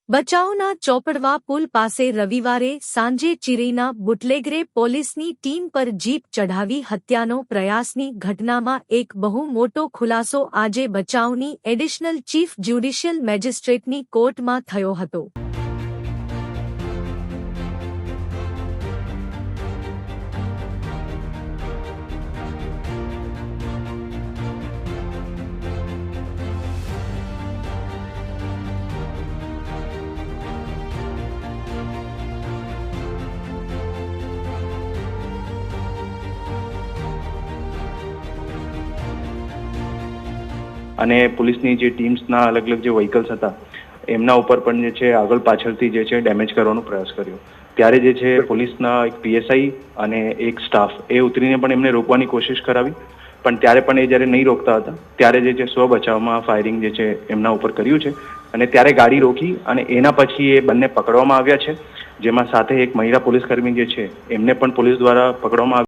બચાવના ચોપડવા પુલ પાસે રવિવારે સાંજે ચીરેના બુટલેગરે પોલીસની ટીમ પર જીપ ચઢાવી હત્યાનો પ્રયાસની ઘટનામાં એક બહુ મોટો ખુલાસો આજે બચાવની એડિશનલ ચીફ જ્યુડિશિયલ મેજિસ્ટ્રેટની કોર્ટમાં થયો હતો। અને પોલીસની જે ટીમ્સના અલગ અલગ જે વ્હીકલ્સ હતા એમના ઉપર પણ જે છે આગળ પાછળથી જે છે ડેમેજ કરવાનો પ્રયાસ કર્યો। ત્યારે જે છે પોલીસના એક પીએસઆઈ અને એક સ્ટાફ એ ઉતરીને પણ એમને રોકવાની કોશિશ કરાવી, પણ ત્યારે પણ એ જ્યારે નહીં રોકતા હતા ત્યારે જે છે સ્વ બચાવમાં ફાયરિંગ જે છે એમના ઉપર કર્યું છે અને ત્યારે ગાડી રોકી અને એના પછી એ બંને પકડવામાં આવ્યા છે, જેમાં સાથે એક મહિલા પોલીસકર્મી જે છે એમને પણ પોલીસ દ્વારા પકડવામાં